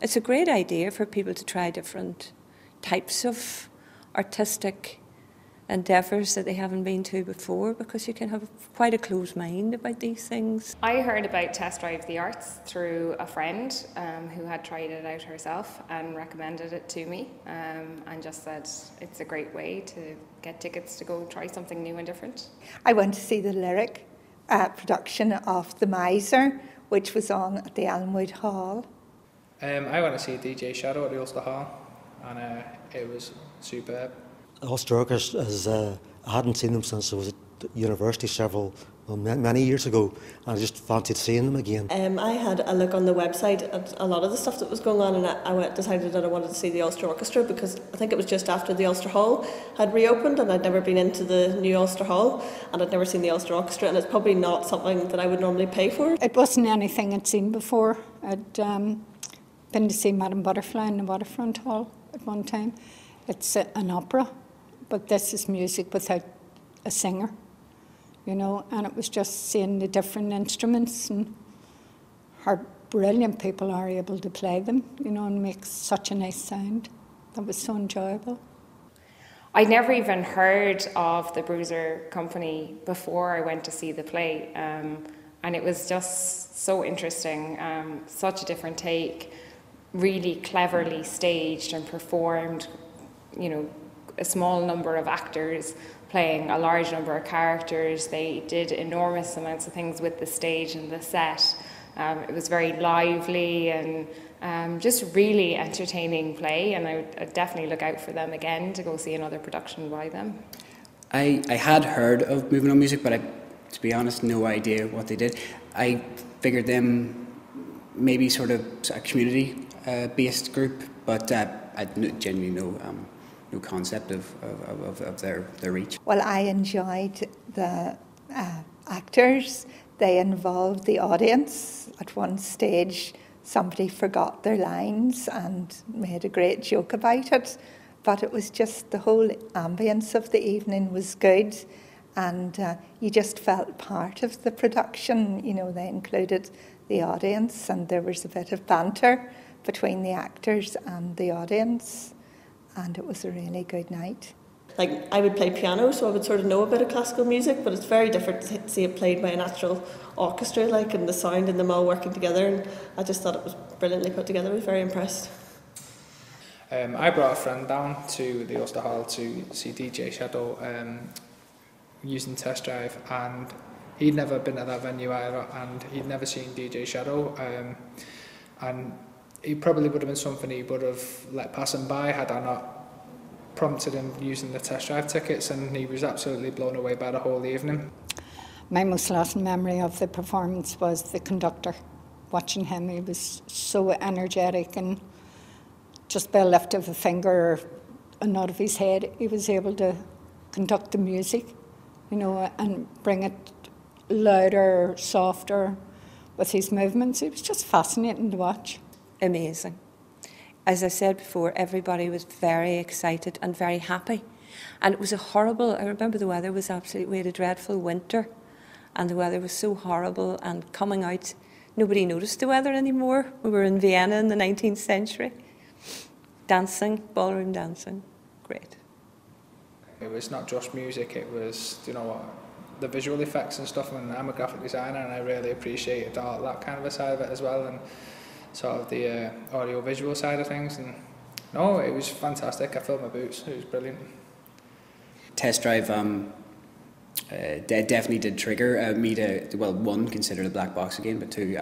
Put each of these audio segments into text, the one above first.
It's a great idea for people to try different types of artistic endeavours that they haven't been to before, because you can have quite a closed mind about these things. I heard about Test Drive the Arts through a friend who had tried it out herself and recommended it to me, and just said it's a great way to get tickets to go try something new and different. I went to see the lyric production of The Miser, which was on at the Elmwood Hall. I went to see DJ Shadow at the Ulster Hall, and it was superb. Ulster Orchestra, I hadn't seen them since I was at university many years ago, and I just fancied seeing them again. I had a look on the website at a lot of the stuff that was going on, and I decided that I wanted to see the Ulster Orchestra because I think it was just after the Ulster Hall had reopened, and I'd never been into the new Ulster Hall, and I'd never seen the Ulster Orchestra, and it's probably not something that I would normally pay for. It wasn't anything I'd seen before. I'd been to see Madame Butterfly in the Waterfront Hall at one time. It's an opera, but this is music without a singer, you know, and it was just seeing the different instruments and how brilliant people are able to play them, you know, and make such a nice sound. That was so enjoyable. I'd never even heard of the Bruiser Company before I went to see the play, and it was just so interesting, such a different take, really cleverly staged and performed, you know, a small number of actors playing a large number of characters. They did enormous amounts of things with the stage and the set. It was very lively and just really entertaining play, and I would definitely look out for them again to go see another production by them. I had heard of Moving On Music, but to be honest, no idea what they did. I figured them maybe sort of a community-based group, but I genuinely no concept of their reach. Well, I enjoyed the actors. They involved the audience. At one stage, somebody forgot their lines and made a great joke about it. But it was just the whole ambience of the evening was good, and you just felt part of the production. You know, they included the audience, and there was a bit of banter between the actors and the audience, and it was a really good night. Like, I would play piano, so I would sort of know a bit of classical music, but it's very different to see it played by an actual orchestra, like, and the sound and them all working together, and I just thought it was brilliantly put together. I was very impressed. I brought a friend down to the Ulster Hall to see DJ Shadow using Test Drive, and he'd never been to that venue either, and he'd never seen DJ Shadow, and it probably would have been something he would have let pass him by had I not prompted him using the Test Drive tickets, and he was absolutely blown away by the whole evening. My most lasting memory of the performance was the conductor. Watching him, he was so energetic, and just by a lift of a finger or a nod of his head, he was able to conduct the music, you know, and bring it louder, softer with his movements. It was just fascinating to watch. Amazing. As I said before, everybody was very excited and very happy. And it was I remember the weather was we had a dreadful winter, and the weather was so horrible, and coming out, nobody noticed the weather anymore. We were in Vienna in the 19th century. Dancing, ballroom dancing, great. It was not just music, it was, you know, the visual effects and stuff, and I'm a graphic designer, and I really appreciated all that kind of a side of it as well, and sort of the audio-visual side of things, and no, it was fantastic. I filled my boots. It was brilliant. Test Drive definitely did trigger me to, well, one, consider the black box again, but two,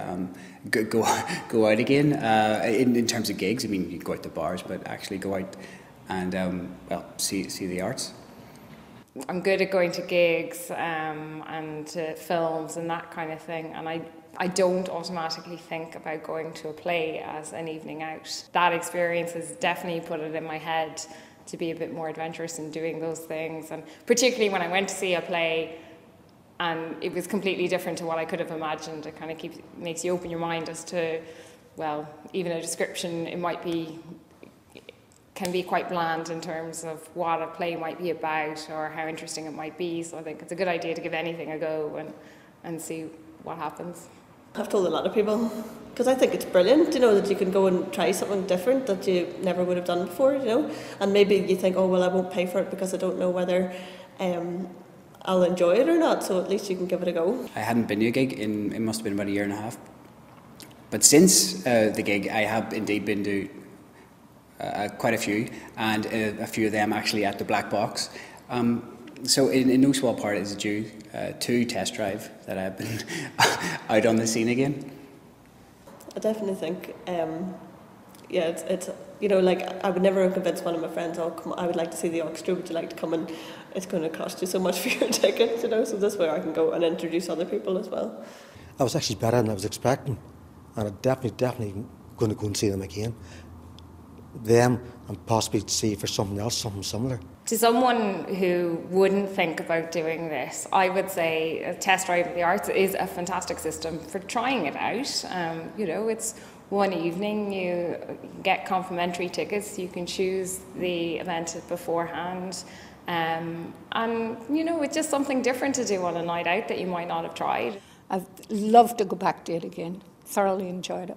go out again. In terms of gigs, I mean, you can go out to bars, but actually go out and well, see the arts. I'm good at going to gigs and to films and that kind of thing, and I don't automatically think about going to a play as an evening out. That experience has definitely put it in my head to be a bit more adventurous in doing those things, and particularly when I went to see a play and it was completely different to what I could have imagined. It kind of makes you open your mind as to, well, even a description, can be quite bland in terms of what a play might be about or how interesting it might be. So I think it's a good idea to give anything a go and see what happens. I've told a lot of people because I think it's brilliant, you know, that you can go and try something different that you never would have done before, you know. And maybe you think, oh, well, I won't pay for it because I don't know whether I'll enjoy it or not, so at least you can give it a go. I hadn't been to a gig in, it must have been about a year and a half. But since the gig, I have indeed been to quite a few, and a few of them actually at the Black Box. So in no small part is it due to Test Drive that I've been out on the scene again. I definitely think, yeah, it's you know, like I would never have convinced one of my friends, oh, come on, I would like to see the orchestra, would you like to come, and it's going to cost you so much for your ticket, you know, so this way I can go and introduce other people as well. I was actually better than I was expecting, and I'm definitely going to go and see them again. Them, and possibly see for something else, something similar. To someone who wouldn't think about doing this, I would say a Test Drive of the Arts is a fantastic system for trying it out. You know, it's one evening, you get complimentary tickets, you can choose the event beforehand, and you know, it's just something different to do on a night out that you might not have tried. I'd love to go back to it again. Thoroughly enjoyed it.